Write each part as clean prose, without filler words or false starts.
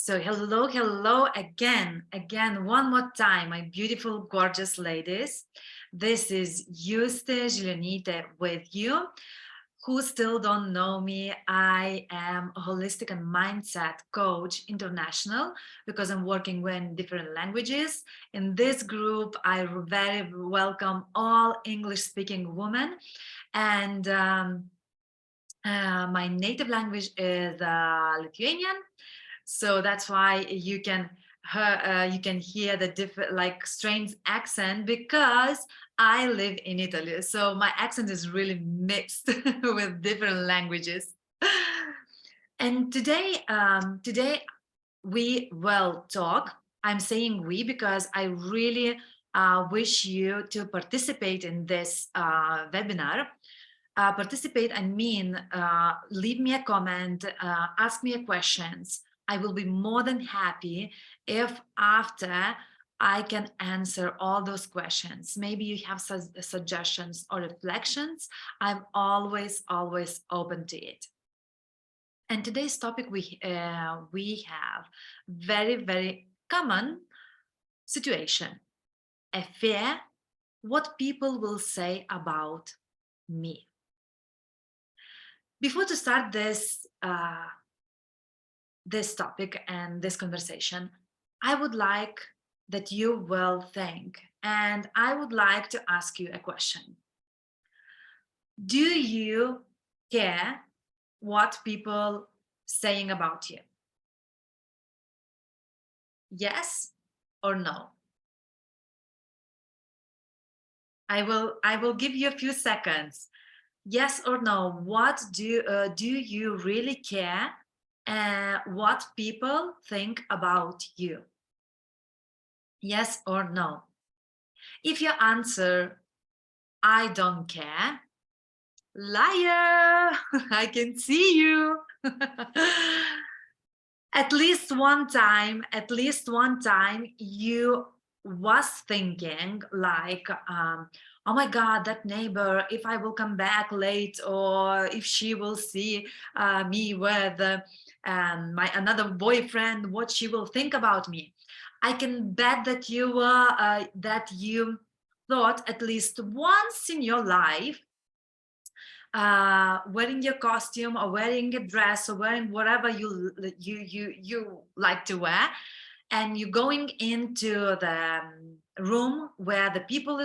So hello again, one more time, my beautiful, gorgeous ladies. This is Juste Gileonite with you. Who still don't know me, I am a holistic and mindset coach international because I'm working in different languages. In this group, I very welcome all English-speaking women, and my native language is Lithuanian. So that's why you can hear the different, like, strange accent, because I live in Italy, so my accent is really mixed with different languages. And today we will talk. I'm saying we because I really wish you to participate in this webinar. Participate, I mean, leave me a comment, ask me a questions. I will be more than happy if after I can answer all those questions. Maybe you have suggestions or reflections. I'm always open to it. And today's topic, we have very common situation: a fear what people will say about me. Before to start this topic and this conversation, I would like that you will think, and I would like to ask you a question. Do you care what people saying about you? Yes or no? I will give you a few seconds. Yes or no? What do you really care what people think about you? Yes or no? If you answer, I don't care, liar, I can see you. At least one time you was thinking like, oh my God, that neighbor, if I will come back late, or if she will see me with my another boyfriend, what she will think about me. I can bet that you thought at least once in your life, wearing your costume or wearing a dress or wearing whatever you like to wear, and you're going into the room where the people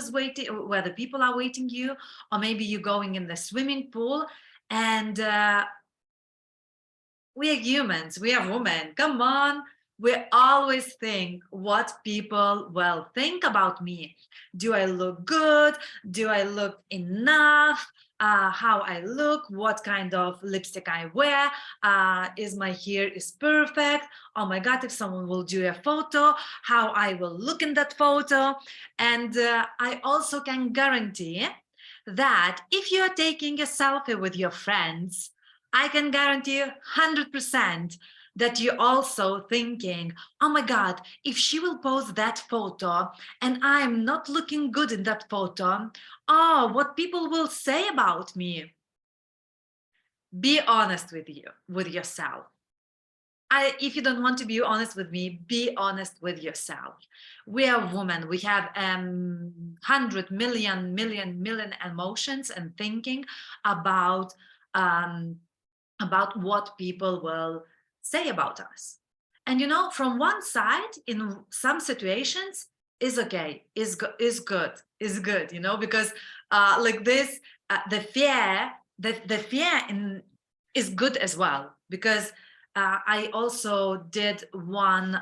are waiting you, or maybe you're going in the swimming pool, and we are humans, we are women, come on, we always think what people will think about me. Do I look good? Do I look enough? How I look, what kind of lipstick I wear, is my hair is perfect? Oh my God, if someone will do a photo, how I will look in that photo. And I also can guarantee that if you're taking a selfie with your friends, I can guarantee 100% that you're also thinking, oh my God, if she will post that photo and I'm not looking good in that photo, oh, what people will say about me. Be honest with yourself. If you don't want to be honest with me, be honest with yourself. We are women. We have 100 million emotions and thinking about what people will say about us. And from one side, in some situations, is okay, is good, because like this, the fear, the fear is good as well, because I also did one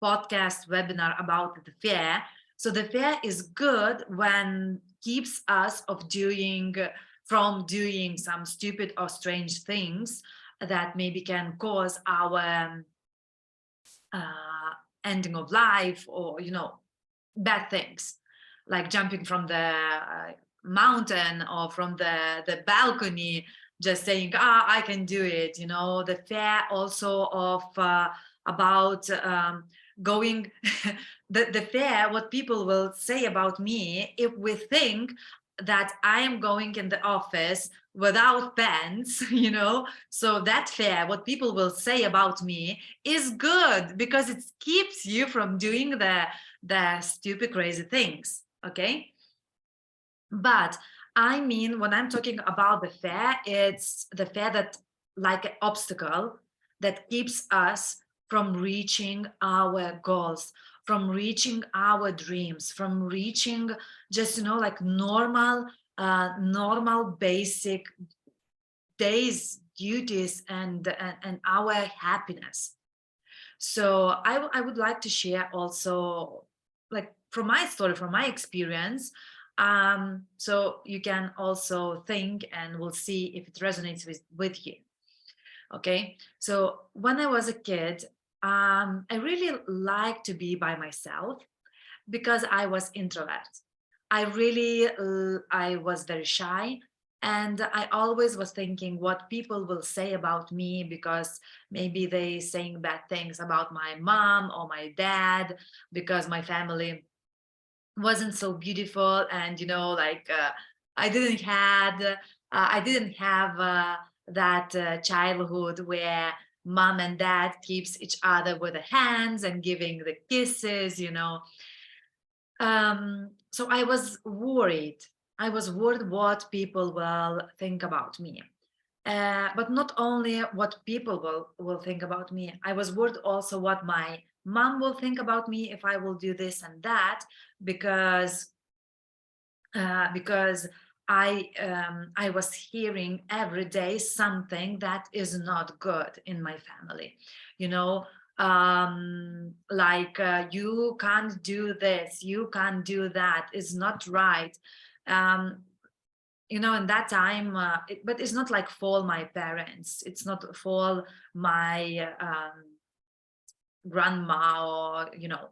podcast webinar about the fear. So the fear is good when keeps us from doing some stupid or strange things that maybe can cause our ending of life, or bad things, like jumping from the mountain or from the balcony, just saying, I can do it. The fear also of about going the fear what people will say about me if we think that I am going in the office without pants, you know, so that fear, what people will say about me, is good because it keeps you from doing the stupid, crazy things. Okay. But I mean, when I'm talking about the fear, it's the fear that, like an obstacle that keeps us from reaching our goals, from reaching our dreams, from reaching just, you know, like normal basic days, duties, and our happiness. So I would like to share also, like, from my story, from my experience, so you can also think and we'll see if it resonates with you. Okay, so when I was a kid, I really liked to be by myself because I was introvert. I was very shy, and I always was thinking what people will say about me, because maybe they saying bad things about my mom or my dad, because my family wasn't so beautiful, and, you know, like, I didn't have that childhood where mom and dad keeps each other with the hands and giving the kisses, you know. So I was worried. I was worried what people will think about me. But not only what people will think about me, I was worried also what my mom will think about me if I will do this and that, because because I was hearing every day something that is not good in my family, you know, like, you can't do this, you can't do that, is not right. Um, you know, in that time, but it's not like for my parents, it's not for my grandma, or, you know,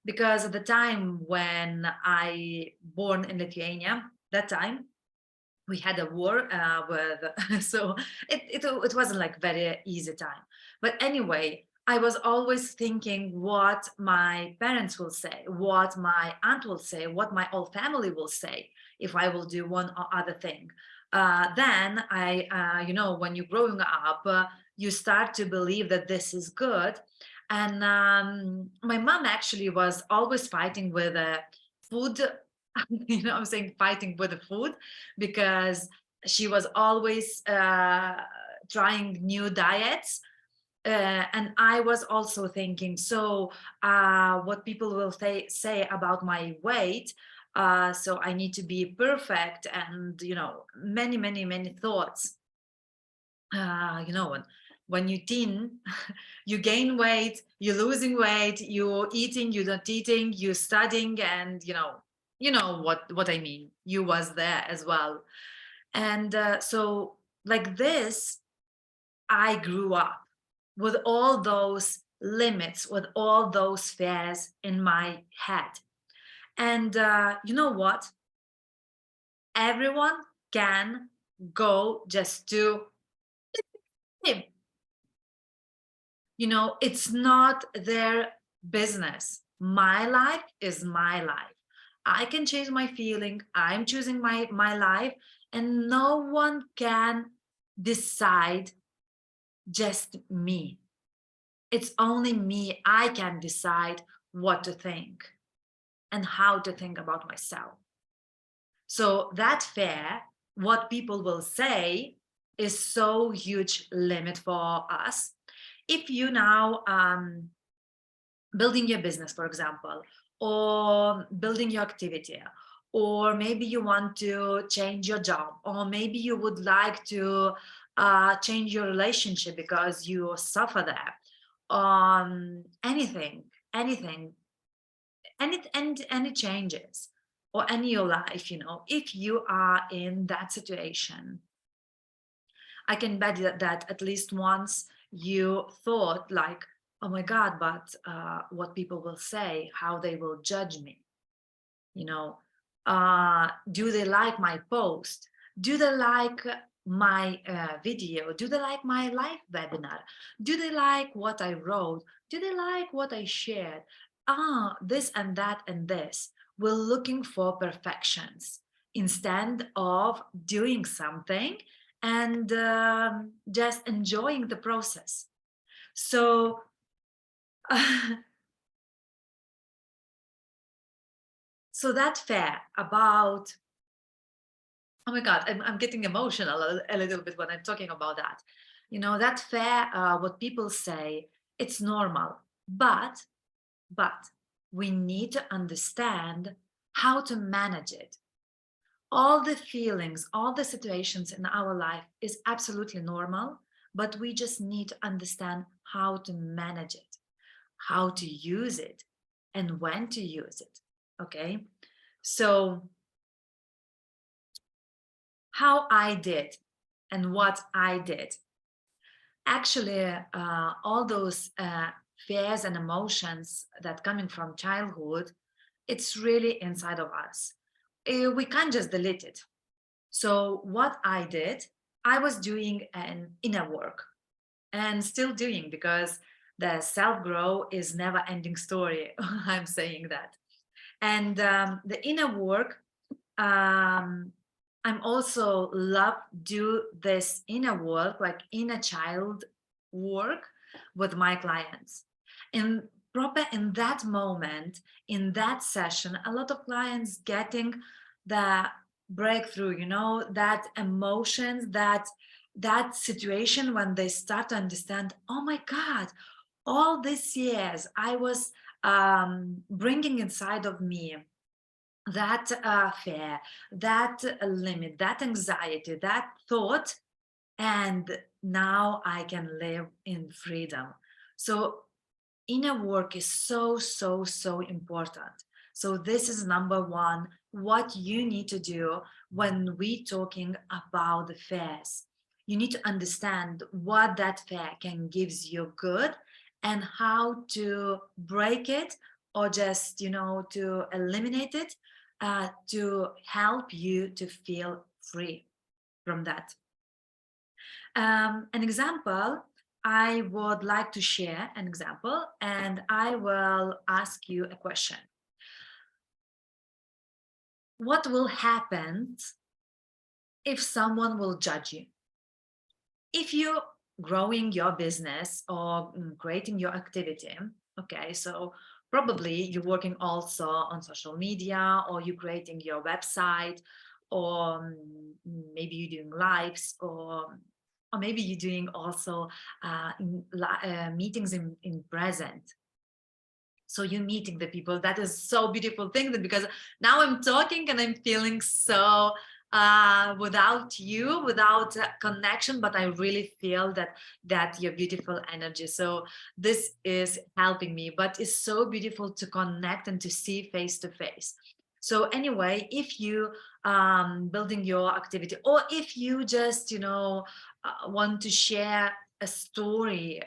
because at the time when I born in Lithuania, that time we had a war with so it wasn't like very easy time. But anyway, I was always thinking what my parents will say, what my aunt will say, what my whole family will say if I will do one or other thing. Then you know, when you're growing up, you start to believe that this is good. And my mom actually was always fighting with food. You know, I'm saying fighting with the food, because she was always trying new diets. And I was also thinking, so what people will say about my weight, so I need to be perfect, and, you know, many thoughts. You know, when you teen, you gain weight, you're losing weight, you're eating, you're not eating, you're studying, and, you know what I mean. You was there as well. And so, like this, I grew up with all those limits, with all those fears in my head. And you know what? Everyone can go just to him. You know, it's not their business. My life is my life. I can change my feeling. I'm choosing my life, and no one can decide just me. It's only me. I can decide what to think and how to think about myself. So that fear, what people will say, is so huge limit for us. If you now building your business, for example, or building your activity, or maybe you want to change your job, or maybe you would like to change your relationship because you suffer there, anything, anything, any changes, or any your life, you know, if you are in that situation, I can bet that at least once you thought like, oh my God, but what people will say, how they will judge me, you know, do they like my post? Do they like my video? Do they like my live webinar? Do they like what I wrote? Do they like what I shared? This and that and this. We're looking for perfections. instead of doing something and just enjoying the process. So so that fear about, oh my God, I'm getting emotional a little bit when I'm talking about that. You know, that fear, what people say, it's normal, but we need to understand how to manage it. All the feelings, all the situations in our life is absolutely normal, but we just need to understand how to manage it, how to use it, and when to use it. Okay. So, how I did and what I did. Actually, all those fears and emotions that coming from childhood, it's really inside of us. We can't just delete it. So what I did, I was doing an inner work and still doing, because the self-grow is never ending story. I'm saying that. And the inner work, um, I'm also love do this inner work, like inner child work with my clients. And proper in that moment, in that session, a lot of clients getting the breakthrough, you know, that emotions, that situation when they start to understand, oh my God, all these years I was bringing inside of me that fear, that limit, that anxiety, that thought, and now I can live in freedom. So inner work is so important. So this is number one, what you need to do when we talking about the fears. You need to understand what that fear can gives you good and how to break it, or just, you know, to eliminate it, to help you to feel free from that. An example, I would like to share an example, and I will ask you a question. What will happen if someone will judge you? If you're growing your business or creating your activity, okay, so probably you're working also on social media, or you're creating your website, or maybe you're doing lives, or maybe you're doing also meetings in present. So you're meeting the people. That is so beautiful thing, that because now I'm talking and I'm feeling so without you, without connection, but I really feel that your beautiful energy. So this is helping me, but it's so beautiful to connect and to see face to face. So anyway, if you building your activity, or if you just, you know, want to share a story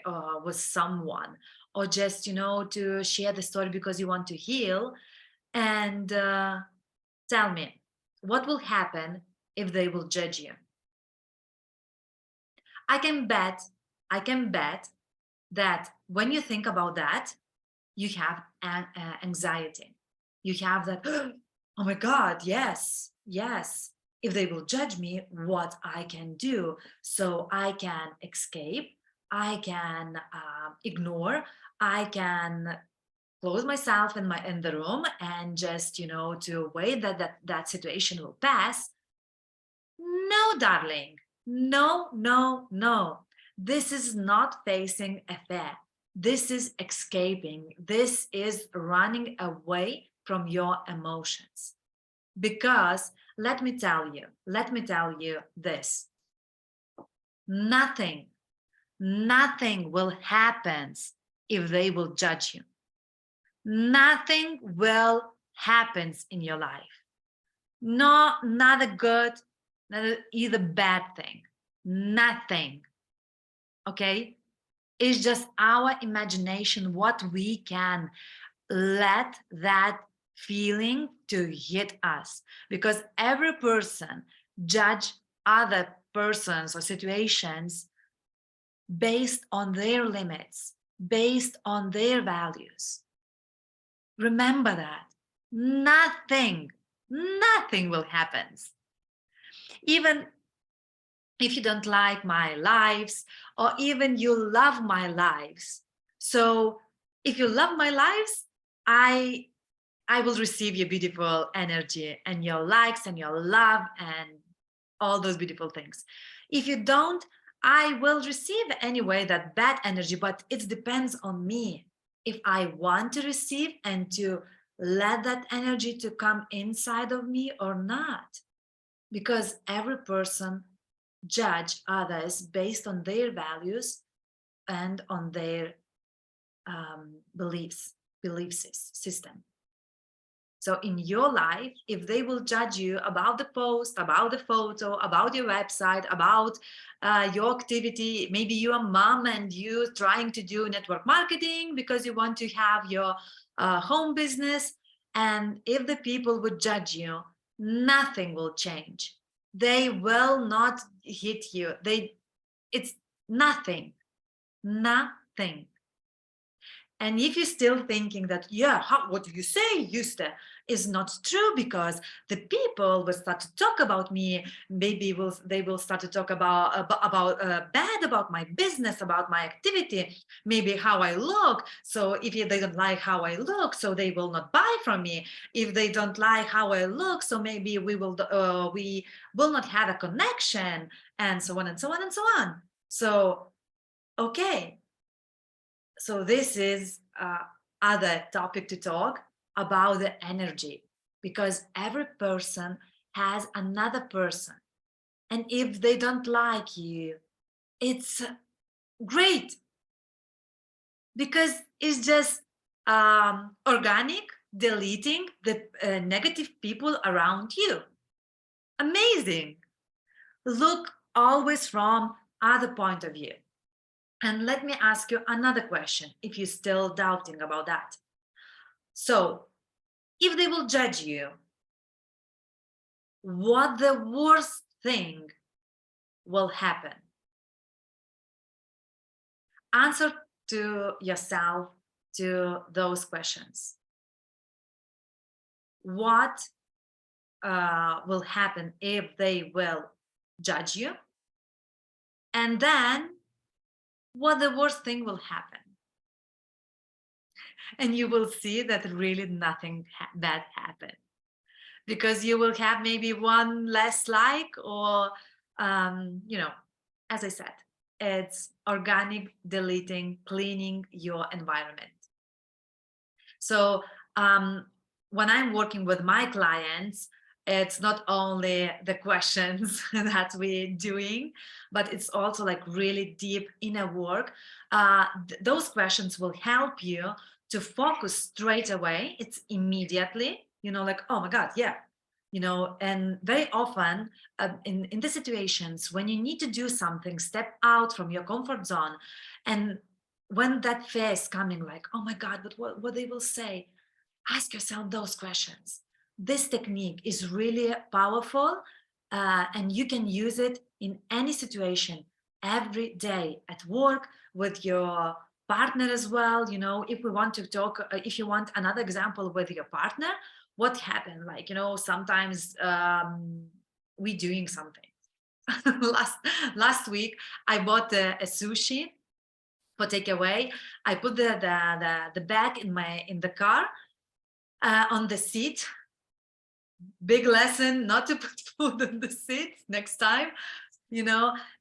with someone, or just, you know, to share the story because you want to heal, and tell me, what will happen if they will judge you? I can bet, I can bet that when you think about that, you have anxiety. You have that, oh my God, yes, yes. If they will judge me, what I can do? So I can escape, I can ignore, I can close myself in the room and just, you know, to wait that situation will pass. No, darling. No, no, no. This is not facing a fear. This is escaping. This is running away from your emotions. Because let me tell you this. Nothing, nothing will happen if they will judge you. Nothing will happen in your life. No, not a good, not either bad thing. Nothing. Okay? It's just our imagination, what we can let that feeling to hit us. Because every person judge other persons or situations based on their limits, based on their values. Remember that. Nothing Nothing will happen. Even if you don't like my lives, or even you love my lives. So if you love my lives, I I will receive your beautiful energy and your likes and your love and all those beautiful things. If you don't, I will receive anyway that bad energy, but it depends on me. If I want to receive and to let that energy to come inside of me or not. Because every person judge others based on their values and on their belief system. So in your life, if they will judge you about the post, about the photo, about your website, about your activity, maybe you're a mom and you're trying to do network marketing because you want to have your home business. And if the people would judge you, nothing will change. They will not hit you. It's nothing, nothing. And if you're still thinking that, yeah, what you say, Yusta, is not true because the people will start to talk about me, maybe they will start to talk about bad about my business, about my activity, maybe how I look. So if they don't like how I look, so they will not buy from me. If they don't like how I look, so maybe we will not have a connection, and so on and so on and so on. So okay, so this is other topic to talk about the energy, because every person has another person, and if they don't like you, it's great, because it's just organic, deleting the negative people around you. Amazing. Look always from other point of view. And let me ask you another question, if you're still doubting about that. So if they will judge you, what the worst thing will happen? Answer to yourself to those questions. What will happen if they will judge you? And then what the worst thing will happen? And you will see that really nothing bad happened, because you will have maybe one less like, or as I said, it's organic deleting, cleaning your environment. So when I'm working with my clients, it's not only the questions that we're doing, but it's also like really deep inner work. Those questions will help you to focus straight away. It's immediately, like, oh my God, yeah. And very often in the situations when you need to do something, step out from your comfort zone, and when that fear is coming, like, oh my God, but what they will say, ask yourself those questions. This technique is really powerful, and you can use it in any situation, every day, at work, with your partner as well. If we want to talk, if you want another example with your partner, what happened? Like, sometimes we doing something. last week, I bought a sushi for takeaway. I put the bag in the car, on the seat. Big lesson, not to put food on the seat next time,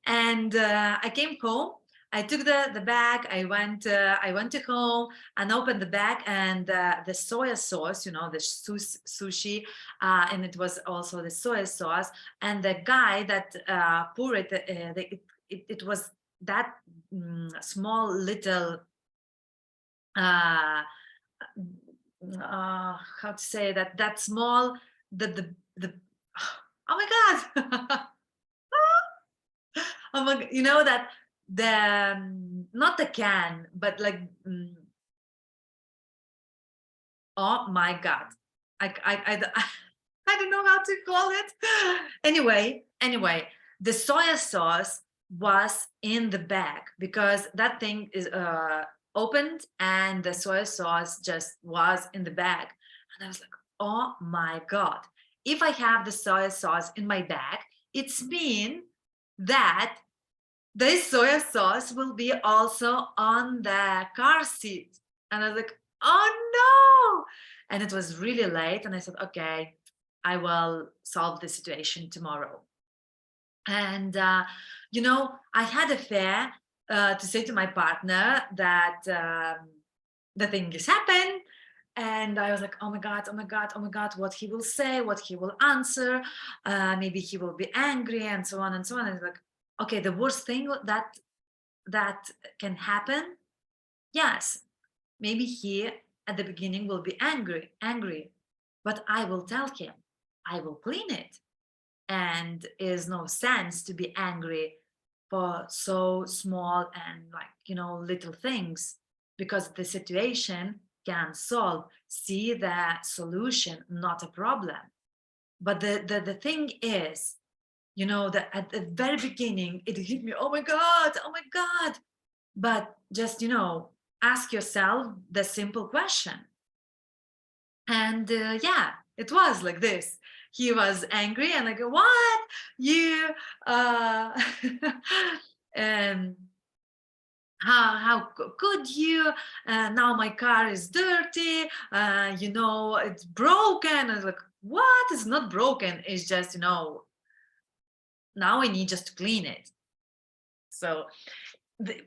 and I came home. I took the bag. I went to home and opened the bag, and the soya sauce, the sushi, and it was also the soya sauce. And the guy that poured it was that small little how to say that small, the oh my God. Oh my, that the not the can, but like oh my God, I don't know how to call it. Anyway, the soya sauce was in the bag, because that thing is opened, and the soy sauce just was in the bag. And I was like, oh my God. if I have the soy sauce in my bag, it's mean that this soy sauce will be also on the car seat. And I was like, oh no. And it was really late. And I said, okay, I will solve the situation tomorrow. And, I had a fear to say to my partner that the thing is happened. And I was like, oh my God, oh my God, oh my God, what he will say, what he will answer. Maybe he will be angry and so on and so on. And it's like, okay, the worst thing that can happen, yes, maybe he at the beginning will be angry, but I will tell him, I will clean it. And is no sense to be angry for so small and little things, because the situation can solve, see the solution, not a problem. But the thing is, that at the very beginning it hit me, oh my God, oh my God. But just ask yourself the simple question. And yeah, it was like this. He was angry, and I go, what? You, uh, um, could you? Now my car is dirty. It's broken. I was like, what? It's not broken. It's just, now I need just to clean it. So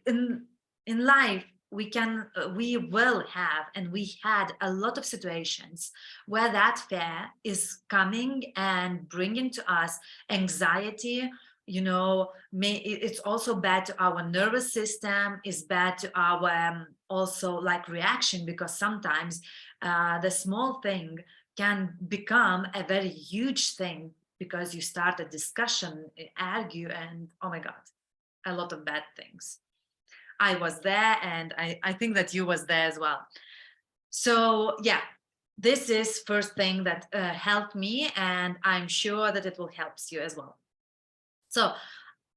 in life, we will have, and we had a lot of situations where that fear is coming and bringing to us anxiety. It's also bad to our nervous system, is bad to our also like reaction, because sometimes the small thing can become a very huge thing, because you start a discussion, argue, and oh my God, a lot of bad things. I was there, and I think that you was there as well. So yeah, this is first thing that helped me, and I'm sure that it will help you as well. So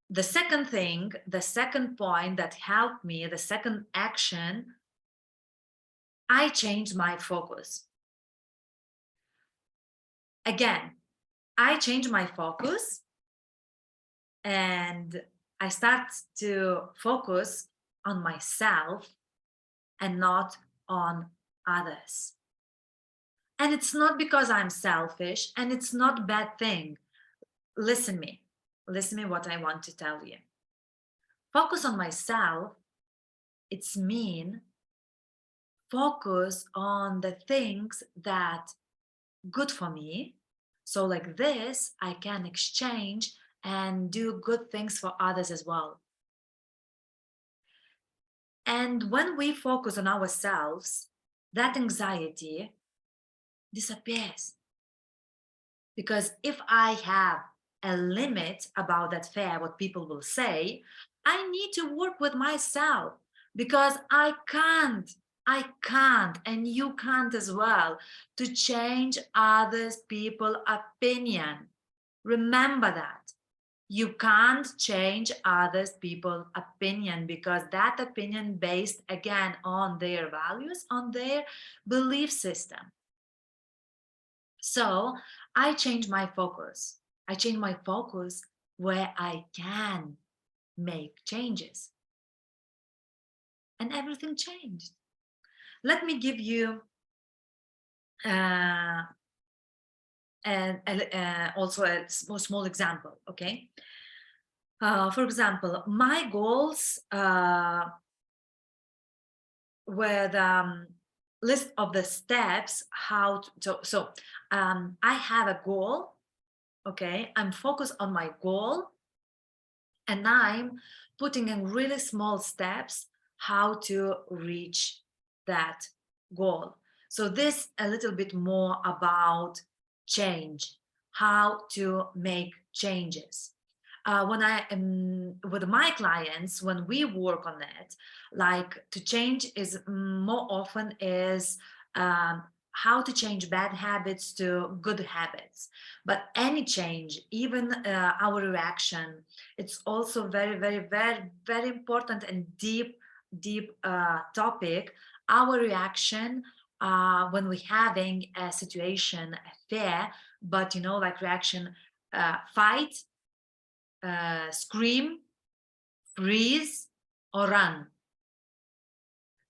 the second thing, the second point that helped me, the second action, I changed my focus. Again, I changed my focus, and I start to focus on myself and not on others. And it's not because I'm selfish, and it's not a bad thing. Listen me. Listen me what I want to tell you. Focus on myself, it's mean focus on the things that good for me. So like this, I can exchange and do good things for others as well. And when we focus on ourselves, that anxiety disappears. Because if I have a limit about that fear, what people will say, I need to work with myself, because I can't, and you can't as well, to change others people's opinion. Remember that. You can't change others people's opinion, because that opinion based again on their values, on their belief system. So I change my focus. I change my focus where I can make changes. And everything changed. Let me give you uh, also a small example, okay? For example, my goals were the list of the steps how to, so I have a goal, okay? I'm focused on my goal, and I'm putting in really small steps how to reach that goal. So this a little bit more about change, how to make changes. When I am with my clients, when we work on it, like to change is more often is how to change bad habits to good habits. But any change, even our reaction, it's also very, very, very, very important and deep topic. Our reaction when we're having a situation, a fear, but you know, like reaction, fight, scream, freeze, or run.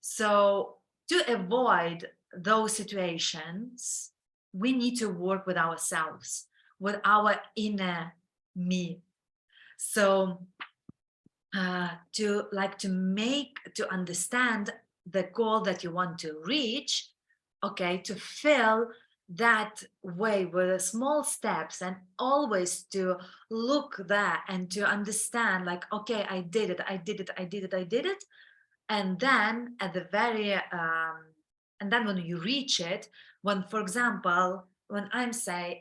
So to avoid those situations, we need to work with ourselves, with our inner me. So to understand the goal that you want to reach, okay, to fill that way with the small steps, and always to look there and to understand, like, okay, I did it, I did it, I did it, I did it. And then at the very and then when you reach it, when, for example, when I'm said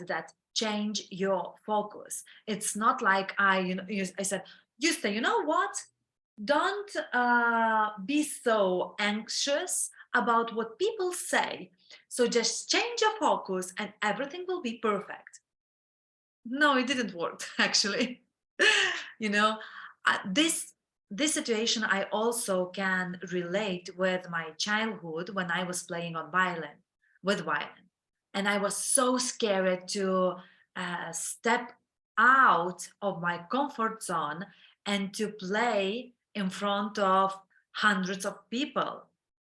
that change your focus, it's not like I said, Justa, you know what, don't be so anxious about what people say, so just change your focus and everything will be perfect. No, it didn't work actually. you know this situation I also can relate with my childhood, when I was playing on violin, and I was so scared to step out of my comfort zone and to play in front of hundreds of people.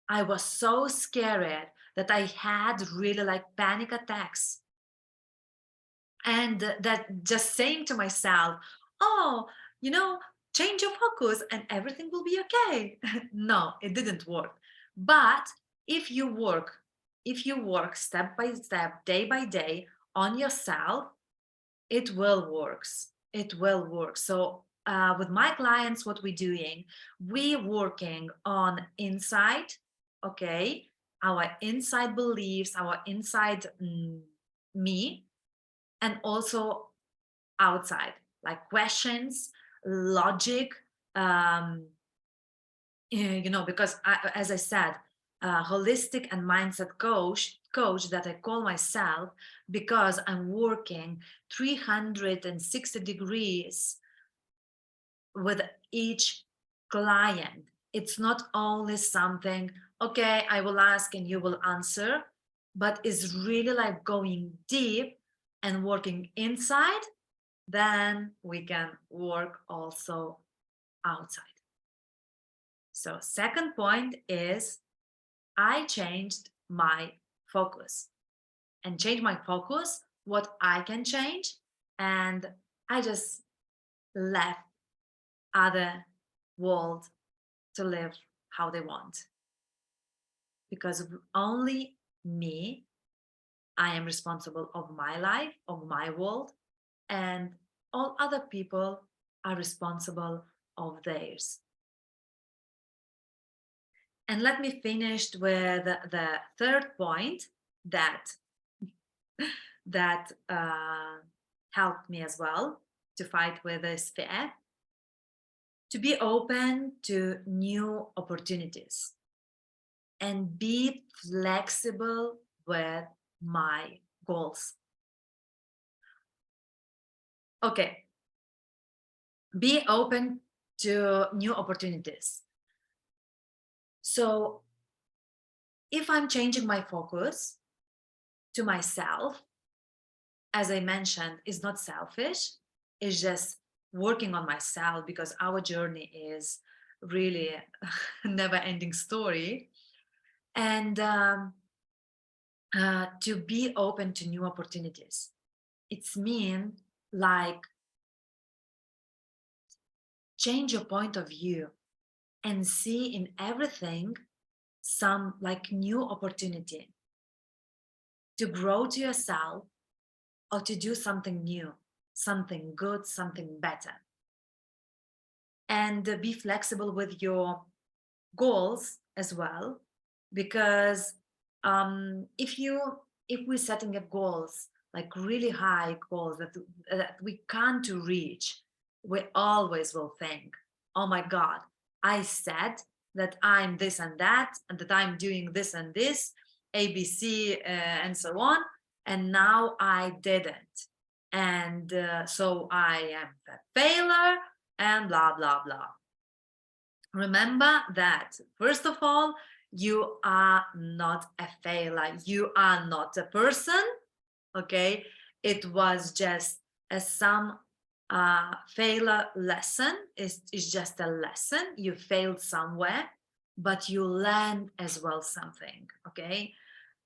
I was so scared that I had really like panic attacks, and that just saying to myself, oh, you know, change your focus and everything will be okay. No, it didn't work. But if you work if you work step by step, day by day, on yourself, it will works, it will work. So with my clients, what we're doing, we working on inside, okay, our inside beliefs, our inside me, and also outside, like questions, logic, because as I said, holistic and mindset coach that I call myself, because I'm working 360 degrees with each client. It's not only something, okay, I will ask and you will answer, but it's really like going deep and working inside. Then we can work also outside. So second point is, I changed my focus, and change my focus, what I can change, and I just left other world to live how they want, because only me, I am responsible of my life, of my world, and all other people are responsible of theirs. And let me finish with the third point that helped me as well to fight with this fear: to be open to new opportunities and be flexible with my goals. Okay, be open to new opportunities. So if I'm changing my focus to myself, as I mentioned, is not selfish, it's just working on myself, because our journey is really a never-ending story. And to be open to new opportunities, it's mean like change your point of view and see in everything some like new opportunity to grow to yourself, or to do something new, something good, something better. And be flexible with your goals as well, because if we're setting up goals, like really high goals that we can't reach, we always will think, oh my god, I said that I'm this and that I'm doing this and this, ABC, and so on, and now I didn't, and so I am a failure, and blah blah blah. Remember that, first of all, you are not a failure, you are not a person, Okay, it was just some failure lesson. Is just a lesson. You failed somewhere, but you learned as well something. Okay,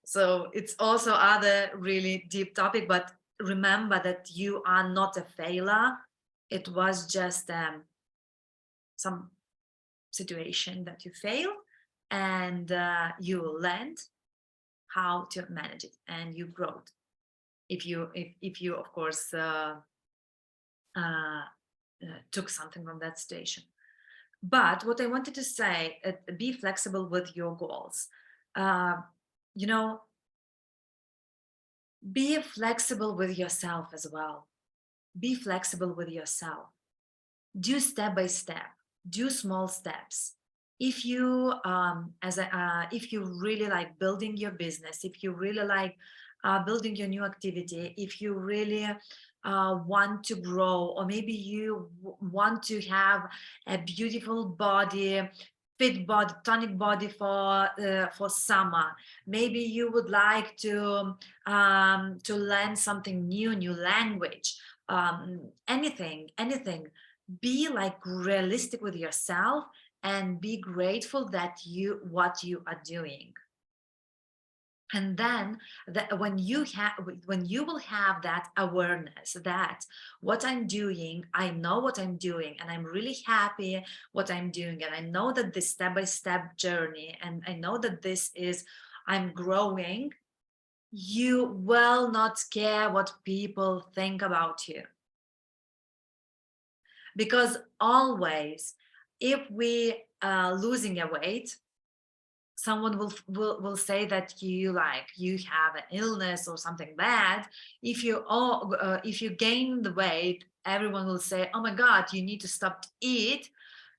so it's also other really deep topic, but remember that you are not a failure. It was just some situation that you failed, and you learned how to manage it, and you grow. If you of course uh, took something from that situation. But what I wanted to say, be flexible with your goals. Uh, you know, be flexible with yourself as well. Be flexible with yourself. Do step by step. Do small steps. If you if you really like building your business, if you really like building your new activity, if you really want to grow, or maybe you want to have a beautiful body, fit body, tonic body for summer. Maybe you would like to learn something new language, anything. Be like realistic with yourself and be grateful that what you are doing. And then when you will have that awareness that what I'm doing, I know what I'm doing, and I'm really happy what I'm doing, and I know that this step-by-step journey, and I know that this is, I'm growing, you will not care what people think about you. Because always, if we losing a weight, someone will say that you have an illness or something bad. If you gain the weight, everyone will say, oh my god, you need to stop to eat.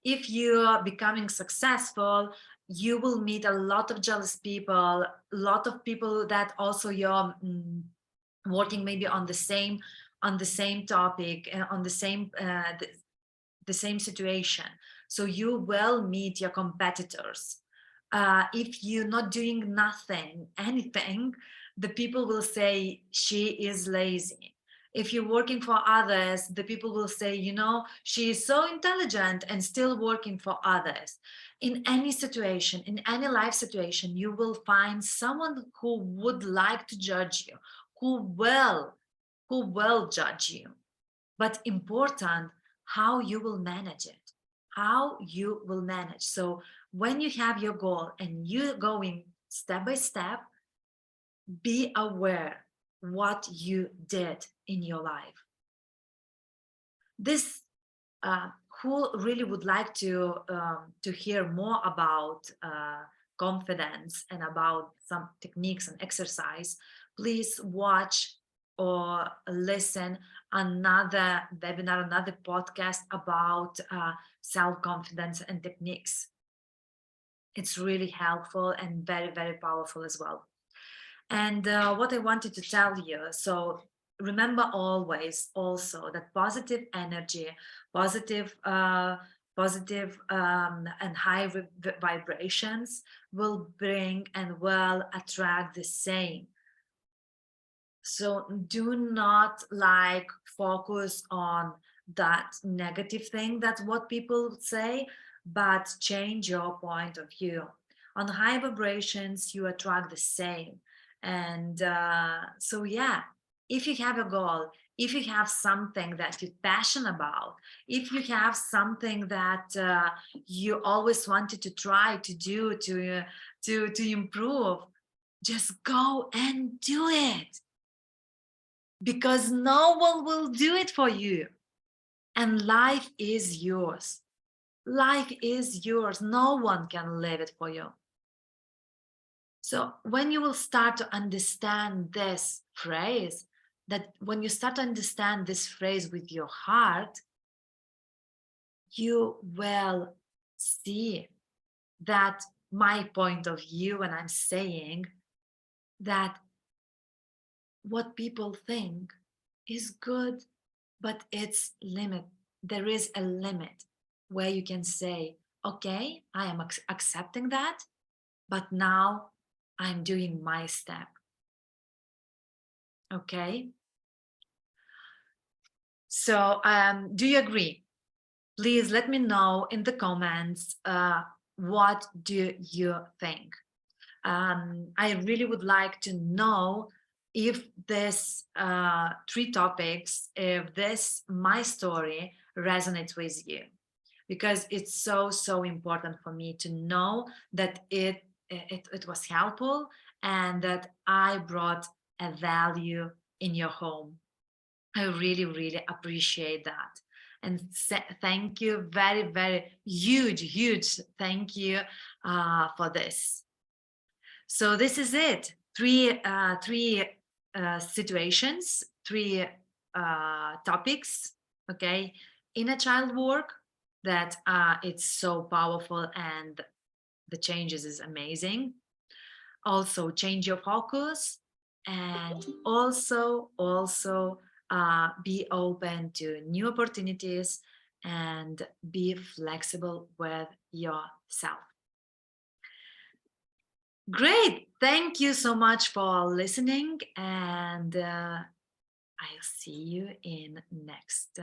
If you are becoming successful, you will meet a lot of jealous people, a lot of people that also you're working maybe on the same topic, on the same situation. So you will meet your competitors. If you're not doing anything, the people will say she is lazy. If you're working for others, the people will say, she is so intelligent and still working for others. In any situation, in any life situation, you will find someone who would like to judge you, who will judge you. But important, how you will manage it, how you will manage. So when you have your goal and you're going step by step, be aware what you did in your life. This who really would like to hear more about confidence and about some techniques and exercise, please watch or listen another webinar, another podcast about self-confidence and techniques. It's really helpful and very, very powerful as well. And what I wanted to tell you, so remember always also that positive energy, positive and high vibrations will bring and will attract the same. So do not like focus on that negative thing, that's what people say, but change your point of view. On high vibrations, you attract the same. And so, yeah, if you have a goal, if you have something that you're passionate about, if you have something that you always wanted to try to do to improve, just go and do it, because no one will do it for you. And life is yours. Life is yours. No one can live it for you. So when you will start to understand this phrase, that when you start to understand this phrase with your heart, you will see that my point of view when I'm saying that what people think is good, but it's limit. There is a limit where you can say, okay, I am accepting that, but now I'm doing my step. Okay. So do you agree? Please let me know in the comments, what do you think? I really would like to know if this three topics, if this my story resonates with you, because it's so important for me to know that it was helpful and that I brought a value in your home. I really appreciate that. And thank you, very huge thank you for this. So this is it. Three situations, three topics. Okay, inner child work, that it's so powerful and the changes is amazing. Also, change your focus, and also be open to new opportunities and be flexible with yourself. Great. Thank you so much for listening, and I'll see you in next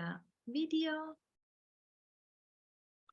video.